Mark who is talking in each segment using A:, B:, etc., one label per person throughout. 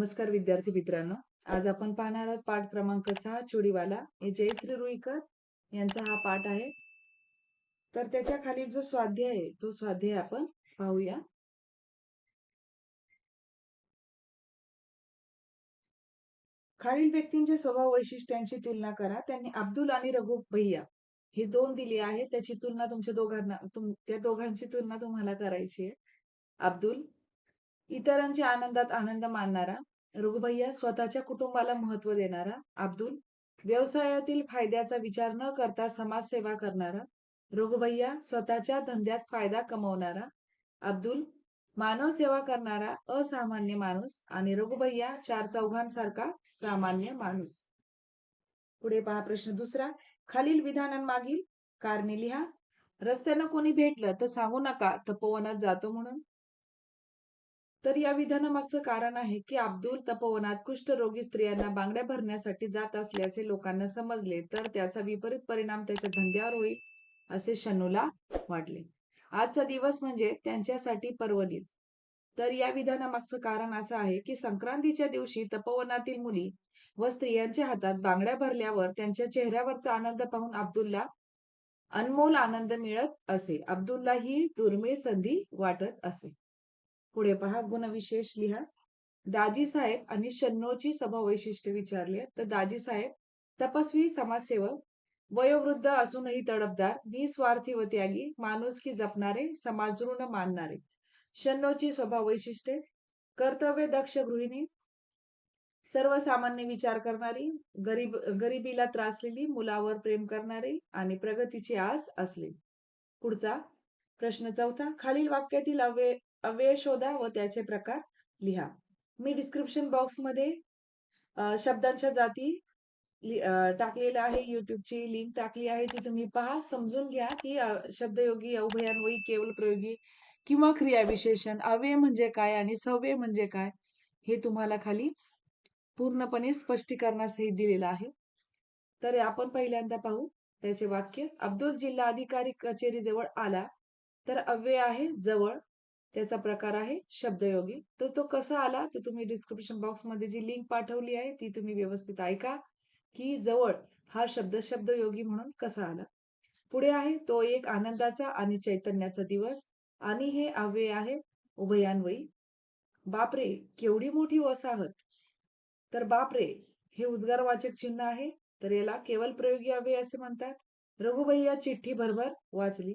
A: नमस्कार विद्यार्थी मित्रांनो. आज आपण पाहणार आहोत पाठ क्रमांक 6 चुडीवाला. हे जयश्री रुईकर यांचा हा पाठ आहे. तर त्याच्या खाली जो स्वाध्याय आहे तो स्वाध्याय आपण पाहूया. खालील व्यक्तींच्या स्वभाव वैशिष्ट्यांची तुलना करा. त्यांनी अब्दुल आणि रघु भैया हे दोन दिले आहे. त्याची तुलना त्या दोघांची तुलना तुम्हाला करायची आहे. अब्दुल इतरांच्या आनंदात आनंद मानणारा. रघुभैया स्वतःच्या कुटुंबाला महत्व देणारा. अब्दुल व्यवसायातील फायद्याचा विचार न करता समाजसेवा करणारा. रघुभैया स्वतःच्या धंद्यात फायदा कमवणारा. अब्दुल मानव सेवा करणारा असामान्य माणूस आणि रघुभैया चार चौघांसारखा सामान्य माणूस. पुढे पहा प्रश्न दुसरा. खालील विधानांमागील कारणे लिहा. रस्त्यानं कोणी भेटलं तर सांगू नका तपोवनात जातो म्हणून. तर या विधानामागचं कारण आहे की अब्दुल तपोवनात कुष्ठरोगी स्त्रियांना बांगड्या भरण्यासाठी जात असल्याचे लोकांना समजले तर त्याचा विपरीत परिणाम त्याच्या धंद्यावर होईल असे शन्नूला वाटले. आजचा दिवस म्हणजे त्यांच्यासाठी पर्वणीच. तर या विधानामागचं कारण असं आहे की संक्रांतीच्या दिवशी तपोवनातील मुली व स्त्रियांच्या हातात बांगड्या भरल्यावर त्यांच्या चेहऱ्यावरचा आनंद पाहून अब्दुलला अनमोल आनंद मिळत असे. अब्दुलला ही दुर्मिळ संधी वाटत असे. पुढे पहा गुणविशेष लिहा. दाजी साहेब आणि शन्नूची स्वभाव वैशिष्ट्य विचारले तर दाजी साहेब तपस्वी समाजसेवक, वयोवृद्ध असूनही तडफदार, निस्वार्थी व त्यागी, माणुसकी जपणारे, समाज ऋण मानणारे. शन्नूची स्वभाव वैशिष्ट्ये कर्तव्य दक्ष गृहिणी, सर्वसामान्य विचार करणारी, गरिबीला त्रासलेली, मुलावर प्रेम करणारी आणि प्रगतीची आस असलेली. पुढचा प्रश्न चौथा. खालील वाक्यातील अव्यय शोधा व त्याचे प्रकार लिहा. मी डिस्क्रिप्शन बॉक्समध्ये शब्दांच्या जाती टाकलेल्या आहे. युट्यूबची लिंक टाकली आहे, ती तुम्ही पहा, समजून घ्या की शब्दयोगी, अवयन्वयी, केवल प्रयोगी किंवा क्रियाविशेषण, अव्यय म्हणजे काय आणि सव्यय म्हणजे काय हे तुम्हाला खाली पूर्णपणे स्पष्टीकरणासहित दिलेलं आहे. तर आपण पहिल्यांदा पाहू त्याचे वाक्य. अब्दुल जिल्हा अधिकारी कचेरीजवळ आला तर अव्यय आहे जवळ, त्याचा प्रकार आहे शब्दयोगी. तर तो कसा आला तर तुम्ही डिस्क्रिप्शन बॉक्समध्ये जी लिंक पाठवली आहे ती तुम्ही व्यवस्थित ऐका की जवळ हा शब्द शब्दयोगी म्हणून कसा आला. पुढे आहे तो एक आनंदाचा आणि चैतन्याचा दिवस आणि हे अव्यय आहे उभयान्वयी. बापरे केवढी मोठी वसाहत. तर बापरे हे उद्गारवाचक चिन्ह आहे, तर याला केवल प्रयोगी अव्यय असे म्हणतात. रघुभैया चिठ्ठी भरभर वाचली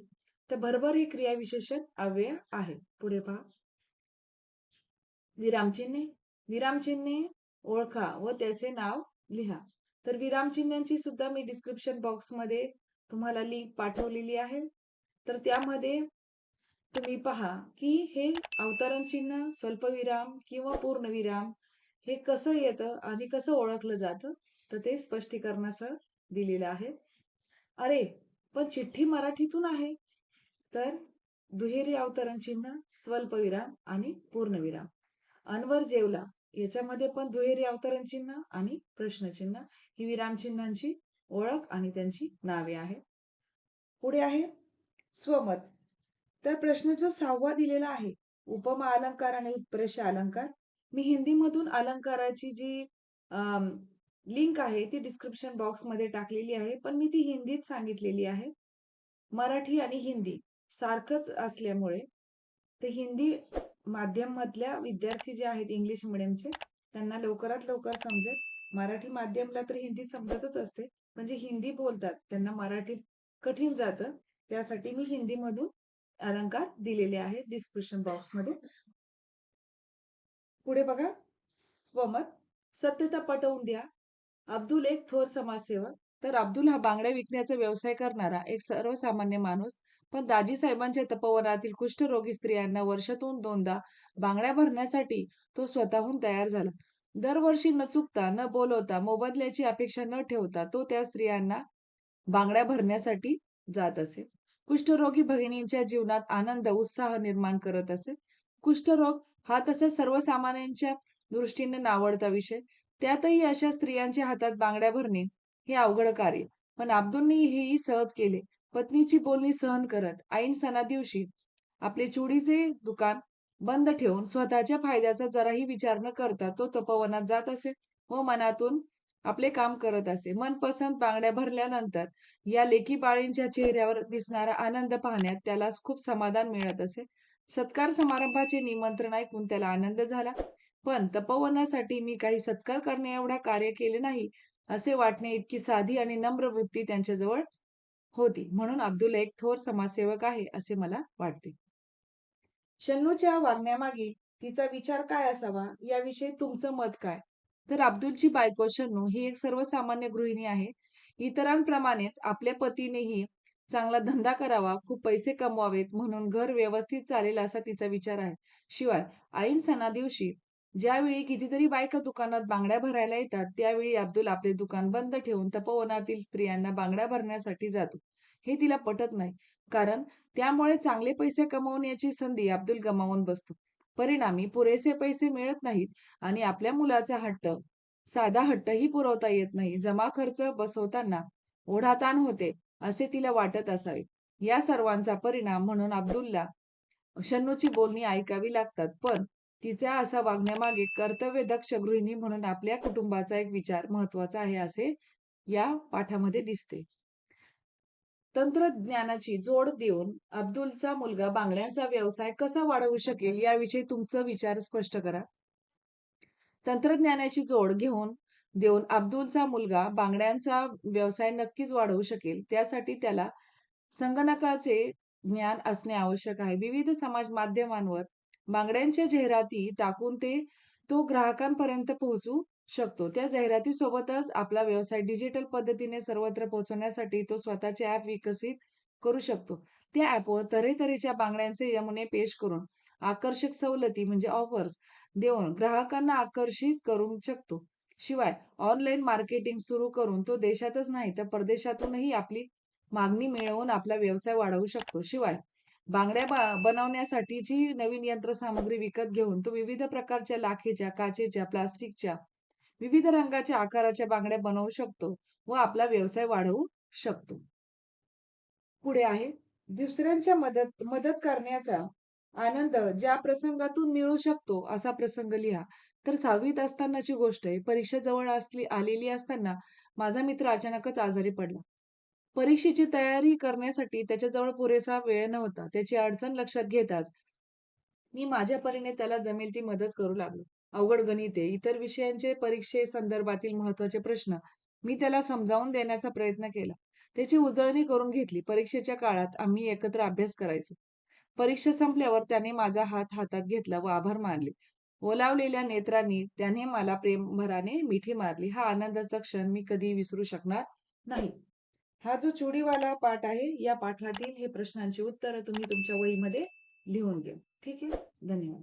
A: तर भरभर हे क्रियाविशेषण अव्यय आहे. पुढे पहा. विरामचिन्हे. विरामचिन्हे ओळखा व त्याचे नाव लिहा. तर विरामचिन्हांची सुद्धा मी डिस्क्रिप्शन बॉक्समध्ये तुम्हाला लिंक पाठवलेली आहे. तर त्यामध्ये तुम्ही पहा की हे अवतरण चिन्ह, स्वल्पविराम किंवा पूर्णविराम हे कसं येतं आणि कसं ओळखलं जातं तर ते स्पष्टीकरणासह दिलेलं आहे. अरे पण चिठ्ठी मराठीतून आहे. तर दुहेरी अवतरण चिन्ह, स्वल्पविराम आणि पूर्णविराम. अनवर जेवला याच्यामध्ये पण दुहेरी अवतरण चिन्ह आणि प्रश्नचिन्ह ही विरामचिन्हांची ओळख आणि त्यांची नावे आहे. पुढे आहे स्वमत. तर प्रश्न जो 6वा दिलेला आहे उपमा अलंकार आणि उत्प्रेष अलंकार. मी हिंदीमधून अलंकाराची जी लिंक आहे ती डिस्क्रिप्शन बॉक्समध्ये टाकलेली आहे, पण मी ती हिंदीत सांगितलेली आहे. मराठी आणि हिंदी सारखंच असल्यामुळे ते हिंदी माध्यम मधल्या विद्यार्थी जे आहेत इंग्लिश मिडियमचे त्यांना लवकरात लवकर समजेल. मराठी माध्यमला तर हिंदी समजतच असते, म्हणजे हिंदी बोलतात त्यांना मराठी कठीण जातं, त्यासाठी मी हिंदीमधून अलंकार दिलेले आहेत डिस्क्रिप्शन बॉक्समध्ये. पुढे बघा. स्वमत. सत्यता पटवून द्या. अब्दुल एक थोर समाजसेवक. तर अब्दुल हा बांगड्या विकण्याचा व्यवसाय करणारा एक सर्वसामान्य माणूस, पण दाजी साहेबांच्या तपोवनातील कुष्ठरोगी स्त्रियांना वर्षातून 2दा बांगड्या भरण्यासाठी तो स्वतःहून तयार झाला. दरवर्षी न चुकता, न बोलवता, मोबदल्याची अपेक्षा न ठेवता तो त्या स्त्रियांना बांगड्या भरण्यासाठी जात असे. कुष्ठरोगी भगिनींच्या जीवनात आनंद, उत्साह निर्माण करत असे. कुष्ठरोग हा तसा सर्वसामान्यांच्या दृष्टीने नावडता विषय. त्यातही अशा स्त्रियांच्या हातात बांगड्या भरणे हे अवघड कार्य. पण अब्दुलने हेही सहज केले. पत्नीची बोलणी सहन करत ऐन सणादिवशी आपले चुडीचे दुकान बंद ठेवून स्वतःच्या फायद्याचा जराही विचार न करता तो तपोवनात जात असे व मनातून आपले काम करत असे. मनपसंत बांगड्या भरल्यानंतर या लेकी बाळींच्या चेहऱ्यावर दिसणारा आनंद पाहण्यात त्याला खूप समाधान मिळत असे. सत्कार समारंभाचे निमंत्रण ऐकून त्याला आनंद झाला. पण तपोवनासाठी मी काही सत्कार करणे एवढा कार्य केले नाही, असे वाटणे इतकी साधी आणि नम्र वृत्ती त्यांच्याजवळ होती. म्हणून अब्दुल एक थोर समाजसेवक आहे, असे मला वाटते. शन्नूच्या वागण्यामागे तिचा विचार काय असावा, याविषयी तुमचं मत काय? तर अब्दुलची बायको शन्नू ही एक सर्वसामान्य गृहिणी आहे. इतरांप्रमाणेच आपल्या पतीनेही चांगला धंदा करावा, खूप पैसे कमवावेत म्हणून घर व्यवस्थित चालेल असा तिचा विचार आहे. शिवाय ऐन सणादिवशी ज्यावेळी कितीतरी बायका दुकानात बांगड्या भरायला येतात, त्यावेळी अब्दुल आपले दुकान बंद ठेवून तपोवनातील स्त्रियांना बांगड्या भरण्यासाठी जातो. हे तिला पटत नाही. कारण त्यामुळे चांगले पैसे कमवण्याची संधी अब्दुल गमावून बसतो. परिणामी पुरेसे पैसे मिळत नाहीत आणि आपल्या मुलाचा साधा हट्टही पुरवता येत नाही. जमा खर्च बसवताना ओढाताण होते, असे तिला वाटत असावे. या सर्वांचा परिणाम म्हणून अब्दुलला शन्नूची बोलणी ऐकावी लागतात. पण तिच्या असा वागण्यामागे कर्तव्यदक्ष गृहिणी म्हणून आपल्या कुटुंबाचा एक विचार महत्त्वाचा आहे, असे या पाठामध्ये दिसते. तंत्रज्ञानाची जोड देऊन अब्दुलचा मुलगा बांगड्यांचा व्यवसाय कसा वाढवू शकेल, याविषयी तुमचा विचार स्पष्ट करा. तंत्रज्ञानाची जोड देऊन अब्दुलचा मुलगा बांगड्यांचा व्यवसाय नक्कीच वाढवू शकेल. त्यासाठी त्याला संगणकाचे ज्ञान असणे आवश्यक आहे. विविध समाज माध्यमांवर बांगड्यांच्या जाहिराती टाकून तो ग्राहकांपर्यंत पोहोचू शकतो. त्या जाहिरातीसोबतच आपला व्यवसाय डिजिटल पद्धतीने सर्वत्र पोहोचवण्यासाठी तो स्वतःचे ॲप विकसित करू शकतो. त्या ॲपवर तऱ्हेतऱ्हेच्या बांगड्यांचे नमुने पेश करून आकर्षक सवलती म्हणजे ऑफर्स देऊन ग्राहकांना आकर्षित करू शकतो. शिवाय ऑनलाईन मार्केटिंग सुरू करून तो देशातच नाही तर परदेशातूनही आपली मागणी मिळवून आपला व्यवसाय वाढवू शकतो. शिवाय बांगड्या बनवण्यासाठीची नवीन यंत्रसामग्री विकत घेऊन तो विविध प्रकारच्या लाखेच्या, काचेच्या, प्लास्टिकच्या, विविध रंगाच्या, आकाराच्या बांगड्या बनवू शकतो व आपला व्यवसाय वाढवू शकतो. पुढे आहे, दुसऱ्यांच्या मदत मदत करण्याचा आनंद ज्या प्रसंगातून मिळू शकतो, असा प्रसंग लिहा. तर 6वीत असतानाची गोष्ट आहे. परीक्षा जवळ आलेली असताना माझा मित्र अचानकच आजारी पडला. परीक्षेची तयारी करण्यासाठी त्याच्याजवळ पुरेसा वेळ नव्हता. त्याची अडचण लक्षात घेताच मी माझ्या परीने त्याला जमेल ती मदत करू लागलो. अवघड गणिते, इतर विषयांचे परीक्षेसंदर्भातील महत्त्वाचे प्रश्न मी त्याला समजावून देण्याचा प्रयत्न केला. त्याची उजळणी करून घेतली. परीक्षेच्या काळात आम्ही एकत्र अभ्यास करायचो. परीक्षा संपल्यावर त्याने माझा हात हातात घेतला व आभार मानले. ओलावलेल्या नेत्रांनी त्याने मला प्रेमभराने मिठी मारली. हा आनंदाचा क्षण मी कधी विसरू शकणार नाही. हा जो चुडीवाला पाठ आहे, या पाठातील हे प्रश्नांची उत्तरं तुम्ही तुमच्या वहीमध्ये लिहून घ्या. ठीक आहे? धन्यवाद.